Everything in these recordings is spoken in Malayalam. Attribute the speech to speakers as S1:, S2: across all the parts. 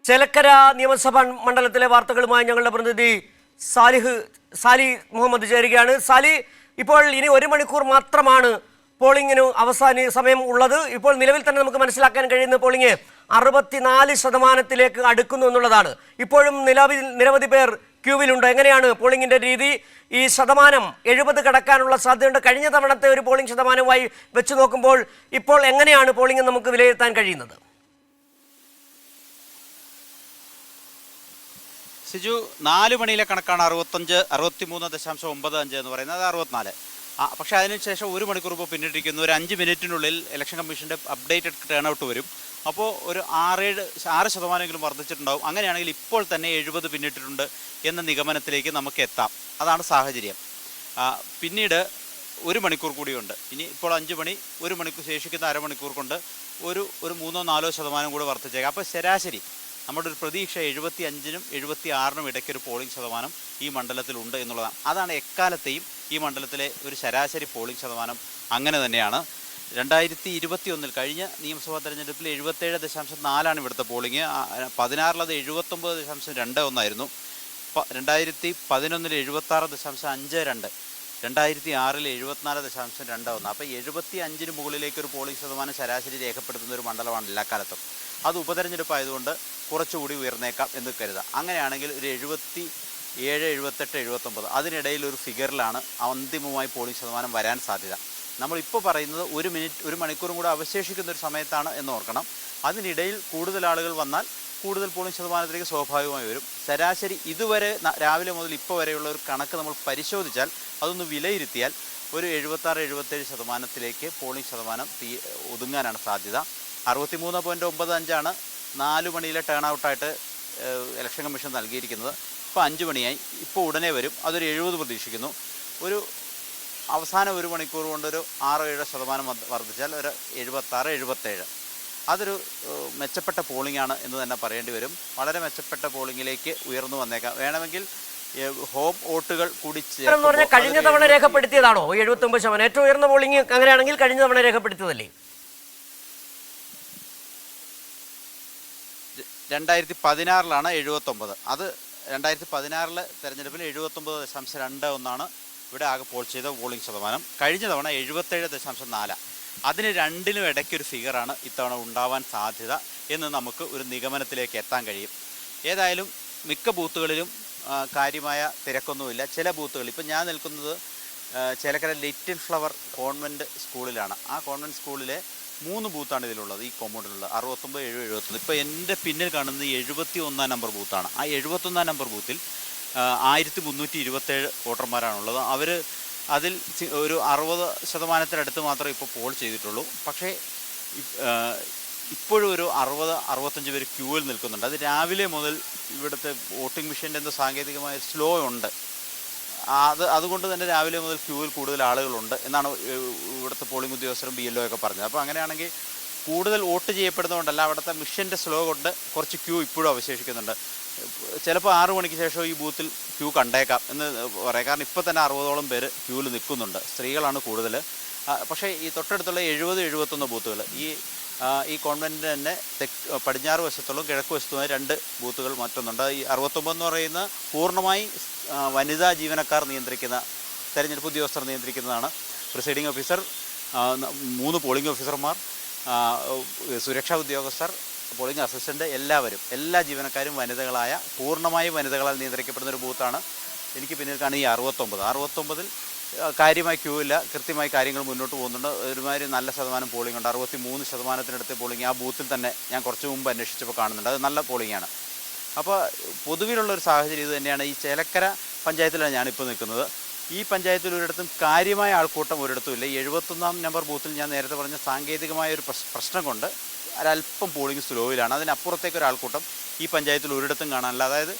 S1: ചേലക്കര നിയമസഭാ മണ്ഡലത്തിലെ വാർത്തകളുമായി ഞങ്ങളുടെ പ്രതിനിധി സാലി മുഹമ്മദ് ചേരുകയാണ്. സാലി, ഇപ്പോൾ ഇനി 1 മണിക്കൂർ മാത്രമാണ് പോളിംഗിന് അവസാന സമയം ഉള്ളത്. ഇപ്പോൾ നിലവിൽ തന്നെ നമുക്ക് മനസ്സിലാക്കാൻ കഴിയുന്ന പോളിംഗ് 64% അടുക്കുന്നു എന്നുള്ളതാണ്. ഇപ്പോഴും നിരവധി പേർ ക്യൂവിലുണ്ട്. എങ്ങനെയാണ് പോളിംഗിന്റെ രീതി? ഈ ശതമാനം 70 കടക്കാനുള്ള സാധ്യതയുണ്ട്. കഴിഞ്ഞ തവണത്തെ ഒരു പോളിംഗ് ശതമാനവുമായി വെച്ച് നോക്കുമ്പോൾ ഇപ്പോൾ എങ്ങനെയാണ് പോളിംഗ് നമുക്ക് വിലയിരുത്താൻ കഴിയുന്നത്?
S2: സിജു, 4 മണിയിലെ കണക്കാണ് 63.95 എന്ന് പറയുന്നത്, അത് 64. പക്ഷേ അതിനുശേഷം 1 മണിക്കൂർ ഇപ്പോൾ പിന്നിട്ടിരിക്കുന്നു. ഒരു 5 മിനിറ്റിനുള്ളിൽ ഇലക്ഷൻ കമ്മീഷൻ്റെ അപ്ഡേറ്റഡ് ടേൺ ഔട്ട് വരും. അപ്പോൾ ഒരു 6% വർദ്ധിച്ചിട്ടുണ്ടാവും. അങ്ങനെയാണെങ്കിൽ ഇപ്പോൾ തന്നെ 70 പിന്നിട്ടിട്ടുണ്ട് എന്ന നിഗമനത്തിലേക്ക് നമുക്ക് എത്താം. അതാണ് സാഹചര്യം. പിന്നീട് 1 മണിക്കൂർ കൂടിയുണ്ട്. ഇനി ഇപ്പോൾ 5 മണി, 1 മണിക്കൂർ ശേഷിക്കുന്ന അരമണിക്കൂർ കൊണ്ട് ഒരു 3-4% കൂടെ വർദ്ധിച്ചേക്കാം. അപ്പോൾ ശരാശരി നമ്മുടെ ഒരു പ്രതീക്ഷ 75-നും 76-നും ഇടയ്ക്കൊരു പോളിംഗ് ശതമാനം ഈ മണ്ഡലത്തിലുണ്ട് എന്നുള്ളതാണ്. അതാണ് എക്കാലത്തെയും ഈ മണ്ഡലത്തിലെ ഒരു ശരാശരി പോളിംഗ് ശതമാനം. അങ്ങനെ തന്നെയാണ്. 2021 കഴിഞ്ഞ നിയമസഭാ തെരഞ്ഞെടുപ്പിൽ 77.4 ഇവിടുത്തെ പോളിംഗ്. 16 അത് 79.21 2011 76.52, 2006 74.21. അപ്പോൾ 75-ന് മുകളിലേക്കൊരു പോളിംഗ് ശതമാനം ശരാശരി രേഖപ്പെടുത്തുന്ന ഒരു മണ്ഡലമാണ് എല്ലാ കാലത്തും. അത് ഉപതെരഞ്ഞെടുപ്പ് ആയതുകൊണ്ട് കുറച്ചുകൂടി ഉയർന്നേക്കാം എന്ന് കരുതാം. അങ്ങനെയാണെങ്കിൽ ഒരു 77, 78, 79 അതിനിടയിൽ ഒരു ഫിഗറിലാണ് അന്തിമമായി പോളിംഗ് ശതമാനം വരാൻ സാധ്യത. നമ്മളിപ്പോൾ പറയുന്നത് 1 മണിക്കൂറും കൂടെ അവശേഷിക്കുന്ന ഒരു സമയത്താണ് എന്ന് ഓർക്കണം. അതിനിടയിൽ കൂടുതൽ ആളുകൾ വന്നാൽ കൂടുതൽ പോളിംഗ് ശതമാനത്തിലേക്ക് സ്വാഭാവികമായി വരും. ശരാശരി ഇതുവരെ രാവിലെ മുതൽ ഇപ്പോൾ വരെയുള്ള ഒരു കണക്ക് നമ്മൾ പരിശോധിച്ചാൽ, അതൊന്ന് വിലയിരുത്തിയാൽ ഒരു 76-77% പോളിംഗ് ശതമാനം ഒതുങ്ങാനാണ് സാധ്യത. 63.95 4 മണിയിലെ ടേൺ ഔട്ടായിട്ട് ഇലക്ഷൻ കമ്മീഷൻ നൽകിയിരിക്കുന്നത്. ഇപ്പോൾ 5 മണിയായി, ഇപ്പോൾ ഉടനെ വരും. അതൊരു 70 പ്രതീക്ഷിക്കുന്നു. ഒരു അവസാന 1 മണിക്കൂർ കൊണ്ടൊരു 6-7% വർദ്ധിച്ചാൽ ഒരു 76-77. അതൊരു മെച്ചപ്പെട്ട പോളിംഗ് ആണ് എന്ന് തന്നെ പറയേണ്ടി വരും. വളരെ മെച്ചപ്പെട്ട പോളിംഗിലേക്ക് ഉയർന്നു വന്നേക്കാം. വേണമെങ്കിൽ ഹോം വോട്ടുകൾ കൂടി
S1: കഴിഞ്ഞ തവണ രേഖപ്പെടുത്തിയതാണോ 79%? ഏറ്റവും ഉയർന്ന പോളിംഗ് അങ്ങനെയാണെങ്കിൽ കഴിഞ്ഞ തവണ രേഖപ്പെടുത്തിയതല്ലേ?
S2: 2016 79. അത് 2016 തെരഞ്ഞെടുപ്പിൽ 79.21 ഇവിടെ ആകെ പോൾ ചെയ്ത പോളിംഗ് ശതമാനം. കഴിഞ്ഞ തവണ 77.4. അതിന് രണ്ടിനും ഇടയ്ക്കൊരു ഫിഗറാണ് ഇത്തവണ ഉണ്ടാവാൻ സാധ്യത എന്ന് നമുക്ക് ഒരു നിഗമനത്തിലേക്ക് എത്താൻ കഴിയും. ഏതായാലും മിക്ക ബൂത്തുകളിലും കാര്യമായ തിരക്കൊന്നുമില്ല. ചില ബൂത്തുകൾ, ഇപ്പം ഞാൻ നിൽക്കുന്നത് ചേലക്കര ലിറ്റിൽ ഫ്ലവർ കോൺവെൻറ്റ് സ്കൂളിലാണ്. ആ കോൺവെൻറ്റ് സ്കൂളിലെ 3 ബൂത്താണ് ഇതിലുള്ളത്, ഈ കോമ്പൗണ്ടിലുള്ളത്. 69, 70, 71. ഇപ്പോൾ എൻ്റെ പിന്നിൽ കാണുന്നത് 71 നമ്പർ ബൂത്താണ്. ആ 71 നമ്പർ ബൂത്തിൽ 1327 വോട്ടർമാരാണുള്ളത്. അതിൽ ഒരു 60% മാത്രമേ ഇപ്പോൾ പോൾ ചെയ്തിട്ടുള്ളൂ. പക്ഷേ ഇപ്പോഴും ഒരു 60-65 പേര് ക്യൂവിൽ നിൽക്കുന്നുണ്ട്. അത് രാവിലെ മുതൽ ഇവിടുത്തെ വോട്ടിംഗ് മെഷീൻ്റെ എന്തോ സാങ്കേതികമായ സ്ലോ ഉണ്ട്. അതുകൊണ്ട് തന്നെ രാവിലെ മുതൽ ക്യൂവിൽ കൂടുതൽ ആളുകളുണ്ട് എന്നാണ് ഇവിടുത്തെ പോളിംഗ് ഉദ്യോഗസ്ഥരും BLO ഒക്കെ പറഞ്ഞത്. അപ്പോൾ അങ്ങനെയാണെങ്കിൽ കൂടുതൽ വോട്ട് ചെയ്യപ്പെടുന്നതുകൊണ്ടല്ല, അവിടുത്തെ മിഷൻ്റെ സ്ലോ കൊണ്ട് കുറച്ച് ക്യൂ ഇപ്പോഴും അവശേഷിക്കുന്നുണ്ട്. ചിലപ്പോൾ 6 മണിക്ക് ശേഷം ഈ ബൂത്തിൽ ക്യൂ കണ്ടേക്കാം എന്ന് പറയാം. കാരണം ഇപ്പോൾ തന്നെ 60ഓളം പേര് ക്യൂവിൽ നിൽക്കുന്നുണ്ട്. സ്ത്രീകളാണ് കൂടുതൽ. പക്ഷേ ഈ തൊട്ടടുത്തുള്ള 70-71 ബൂത്തുകൾ, ഈ കോൺവെൻറ്റിൻ്റെ തന്നെ പടിഞ്ഞാറ് വശത്തുള്ള കിഴക്ക് വശത്തുമായി 2 ബൂത്തുകൾ മറ്റൊന്നുണ്ട്. ഈ 69 എന്ന് പറയുന്ന പൂർണ്ണമായി വനിതാ ജീവനക്കാർ നിയന്ത്രിക്കുന്ന, തെരഞ്ഞെടുപ്പ് ഉദ്യോഗസ്ഥർ നിയന്ത്രിക്കുന്നതാണ്. പ്രിസൈഡിംഗ് ഓഫീസർ, 3 പോളിംഗ് ഓഫീസർമാർ, സുരക്ഷാ ഉദ്യോഗസ്ഥർ, പോളിംഗ് അസിസ്റ്റൻ്റ്, എല്ലാ ജീവനക്കാരും വനിതകളായ, പൂർണ്ണമായും വനിതകളാൽ നിയന്ത്രിക്കപ്പെടുന്ന ഒരു ബൂത്താണ്. എനിക്ക് പിന്നിൽ കാണുന്ന ഈ 69-ൽ കാര്യമായി ക്യൂ ഇല്ല. കൃത്യമായി കാര്യങ്ങൾ മുന്നോട്ട് പോകുന്നുണ്ട്. ഒരുമാതിരി നല്ല ശതമാനം പോളിംഗ് ഉണ്ട്. 63% പോളിംഗ് ആ ബൂത്തിൽ തന്നെ ഞാൻ കുറച്ച് മുമ്പ് അന്വേഷിച്ചപ്പോൾ കാണുന്നുണ്ട്. അത് നല്ല പോളിംഗാണ്. അപ്പോൾ പൊതുവിലുള്ളൊരു സാഹചര്യം ഇത് തന്നെയാണ്. ഈ ചേലക്കര പഞ്ചായത്തിലാണ് ഞാനിപ്പോൾ നിൽക്കുന്നത്. ഈ പഞ്ചായത്തിൽ ഒരിടത്തും കാര്യമായ ആൾക്കൂട്ടം ഒരിടത്തും ഇല്ല. 71 നമ്പർ ബൂത്തിൽ ഞാൻ നേരത്തെ പറഞ്ഞ സാങ്കേതികമായ ഒരു പ്രശ്നം കൊണ്ട് ഒരല്പം പോളിംഗ് സ്ലോയിലാണ്. അതിനപ്പുറത്തേക്കൊരാൾക്കൂട്ടം ഈ പഞ്ചായത്തിൽ ഒരിടത്തും കാണാനില്ല. അതായത്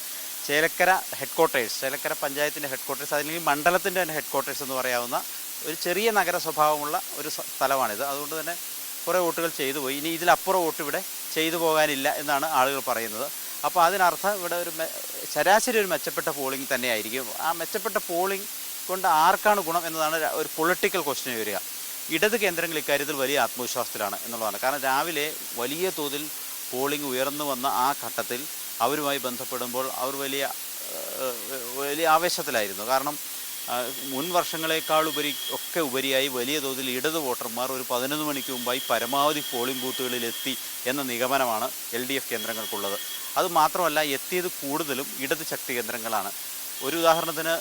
S2: ചേലക്കര ഹെഡ്ക്വാർട്ടേഴ്സ്, ചേലക്കര പഞ്ചായത്തിൻ്റെ ഹെഡ്ക്വാർട്ടേഴ്സ്, അല്ലെങ്കിൽ മണ്ഡലത്തിൻ്റെ തന്നെ ഹെഡ്ക്വാർട്ടേഴ്സ് എന്ന് പറയാവുന്ന ഒരു ചെറിയ നഗര സ്വഭാവമുള്ള ഒരു സ്ഥലമാണിത്. അതുകൊണ്ട് തന്നെ കുറേ വോട്ടുകൾ ചെയ്തു പോയി. ഇനി ഇതിലപ്പുറം വോട്ട് ഇവിടെ ചെയ്തു പോകാനില്ല എന്നാണ് ആളുകൾ പറയുന്നത്. അപ്പോൾ അതിനർത്ഥം ഇവിടെ ശരാശരി ഒരു മെച്ചപ്പെട്ട പോളിംഗ് തന്നെയായിരിക്കും. ആ മെച്ചപ്പെട്ട പോളിംഗ് കൊണ്ട് ആർക്കാണ് ഗുണം എന്നതാണ് ഒരു പൊളിറ്റിക്കൽ ക്വസ്റ്റ്യൻ വരിക. ഇടത് കേന്ദ്രങ്ങൾ ഇക്കാര്യത്തിൽ വലിയ ആത്മവിശ്വാസത്തിലാണ് എന്നുള്ളതാണ്. കാരണം രാവിലെ വലിയ തോതിൽ പോളിംഗ് ഉയർന്നു വന്ന ആ ഘട്ടത്തിൽ അവരുമായി ബന്ധപ്പെടുമ്പോൾ അവർ വലിയ ആവേശത്തിലായിരുന്നു. കാരണം മുൻ വർഷങ്ങളെക്കാൾ ഉപരിയായി വലിയ തോതിൽ ഇടത് വോട്ടർമാർ ഒരു 11 മണിക്ക് മുമ്പായി പരമാവധി പോളിംഗ് ബൂത്തുകളിലെത്തി എന്ന നിഗമനമാണ് LDF കേന്ദ്രങ്ങൾക്കുള്ളത്. അതുമാത്രമല്ല, എത്തിയത് കൂടുതലും ഇടത് ശക്തി കേന്ദ്രങ്ങളാണ്. ഒരു ഉദാഹരണത്തിന്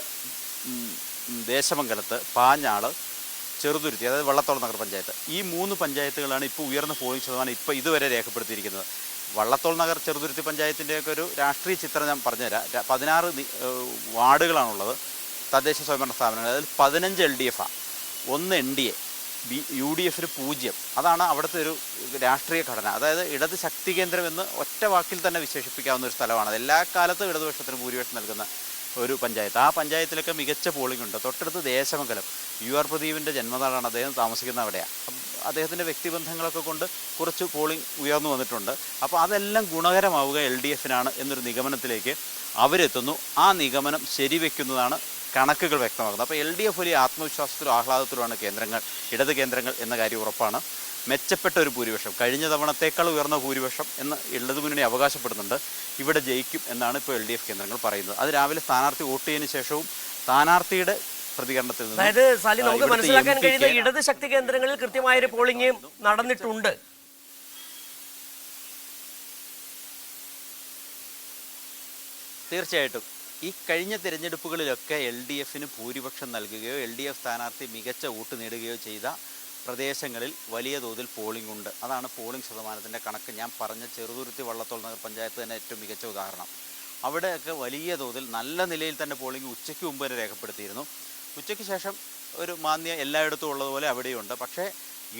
S2: ദേശമംഗലത്ത്, പാഞ്ഞാൾ, ചെറുതുരുത്തി, അതായത് വള്ളത്തോൾ നഗരപഞ്ചായത്ത്, ഈ 3 പഞ്ചായത്തുകളാണ് ഇപ്പോൾ ഉയർന്ന പോളിംഗ് ശതമാനം ഇപ്പോൾ ഇതുവരെ രേഖപ്പെടുത്തിയിരിക്കുന്നത്. വള്ളത്തോൾ നഗർ, ചെറുതുരുത്തി പഞ്ചായത്തിൻ്റെയൊക്കെ ഒരു രാഷ്ട്രീയ ചിത്രം ഞാൻ പറഞ്ഞുതരാം. 16 വാർഡുകളാണുള്ളത്, തദ്ദേശ സ്വയംഭരണ സ്ഥാപനങ്ങൾ. അതിൽ 15 LDF, 1 NDA, UDF 0. അതാണ് അവിടുത്തെ ഒരു രാഷ്ട്രീയ ഘടന. അതായത് ഇടത് ശക്തി കേന്ദ്രം എന്ന് ഒറ്റ വാക്കിൽ തന്നെ വിശേഷിപ്പിക്കാവുന്ന ഒരു സ്ഥലമാണ്. അത് എല്ലാ കാലത്തും ഇടതുപക്ഷത്തിന് ഭൂരിപക്ഷം നൽകുന്ന ഒരു പഞ്ചായത്ത്. ആ പഞ്ചായത്തിലൊക്കെ മികച്ച പോളിംഗ് ഉണ്ട്. തൊട്ടടുത്ത് ദേശമംഗലം, UR പ്രദീപിൻ്റെ ജന്മനാടാണ്, അദ്ദേഹം താമസിക്കുന്ന അവിടെയാണ്. അദ്ദേഹത്തിൻ്റെ വ്യക്തിബന്ധങ്ങളൊക്കെ കൊണ്ട് കുറച്ച് പോളിംഗ് ഉയർന്നു വന്നിട്ടുണ്ട്. അപ്പോൾ അതെല്ലാം ഗുണകരമാവുക LDFനാണ് എന്നൊരു നിഗമനത്തിലേക്ക് അവരെത്തുന്നു. ആ നിഗമനം ശരിവെക്കുന്നതാണ് കണക്കുകൾ വ്യക്തമാക്കുന്നത്. അപ്പോൾ LDF വലിയ ആത്മവിശ്വാസത്തിലും ആഹ്ലാദത്തിലുമാണ് ഇടത് കേന്ദ്രങ്ങൾ എന്ന കാര്യം ഉറപ്പാണ്. മെച്ചപ്പെട്ട ഒരു ഭൂരിപക്ഷം, കഴിഞ്ഞ തവണത്തേക്കാൾ ഉയർന്ന ഭൂരിപക്ഷം എന്ന് ഇടതുമുന്നണി അവകാശപ്പെടുന്നുണ്ട്. ഇവിടെ ജയിക്കും എന്നാണ് ഇപ്പോൾ LDF കേന്ദ്രങ്ങൾ പറയുന്നത്. അത് രാവിലെ സ്ഥാനാർത്ഥി വോട്ട് ചെയ്തതിന് ശേഷവും സ്ഥാനാർത്ഥിയുടെ പ്രതികരണത്തിൽ നിന്ന്,
S1: അതായത് സാലി, നമുക്ക് മനസ്സിലാക്കാൻ കഴിയുന്ന ഇടത് ശക്തി കേന്ദ്രങ്ങളിൽ കൃത്യമായൊരു പോളിംഗ് നടന്നിട്ടുണ്ട്.
S2: തീർച്ചയായിട്ടും ഈ കഴിഞ്ഞ തിരഞ്ഞെടുപ്പുകളിലൊക്കെ LDFന് ഭൂരിപക്ഷം നൽകുകയോ LDF സ്ഥാനാർത്ഥി മികച്ച വോട്ട് നേടുകയോ ചെയ്ത പ്രദേശങ്ങളിൽ വലിയ തോതിൽ പോളിംഗ് ഉണ്ട്. അതാണ് പോളിംഗ് ശതമാനത്തിൻ്റെ കണക്ക്. ഞാൻ പറഞ്ഞ ചെറുതുരുത്തി വള്ളത്തോൾ നഗർ പഞ്ചായത്ത് തന്നെ ഏറ്റവും മികച്ച ഉദാഹരണം. അവിടെയൊക്കെ വലിയ തോതിൽ നല്ല നിലയിൽ തന്നെ പോളിംഗ് ഉച്ചയ്ക്ക് മുമ്പ് വരെ രേഖപ്പെടുത്തിയിരുന്നു. ഉച്ചയ്ക്ക് ശേഷം ഒരു മാന്യ എല്ലായിടത്തും ഉള്ളതുപോലെ അവിടെയുണ്ട്. പക്ഷേ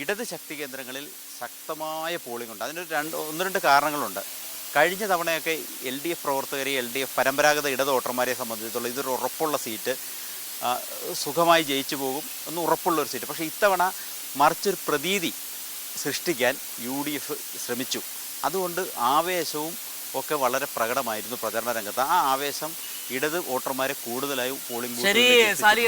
S2: ഇടത് ശക്തി കേന്ദ്രങ്ങളിൽ ശക്തമായ പോളിംഗ് ഉണ്ട്. അതിനൊരു 1-2 കാരണങ്ങളുണ്ട്. കഴിഞ്ഞ തവണയൊക്കെ LDF പ്രവർത്തകരെ, LDF പരമ്പരാഗത ഇടത് വോട്ടർമാരെ സംബന്ധിച്ചിടത്തോളം ഇതൊരു ഉറപ്പുള്ള സീറ്റ്, സുഖമായി ജയിച്ചു പോകും എന്ന് ഉറപ്പുള്ളൊരു സീറ്റ്. പക്ഷേ ഇത്തവണ മറിച്ചൊരു പ്രതീതി സൃഷ്ടിക്കാൻ UDF ശ്രമിച്ചു. അതുകൊണ്ട് ആവേശവും ഒക്കെ വളരെ പ്രകടമായിരുന്നു പ്രചരണ രംഗത്ത്. ആ ആവേശം ഇടത് വോട്ടർമാരെ കൂടുതലായി പോളിംഗ് ബൂത്തുകളിലേക്ക്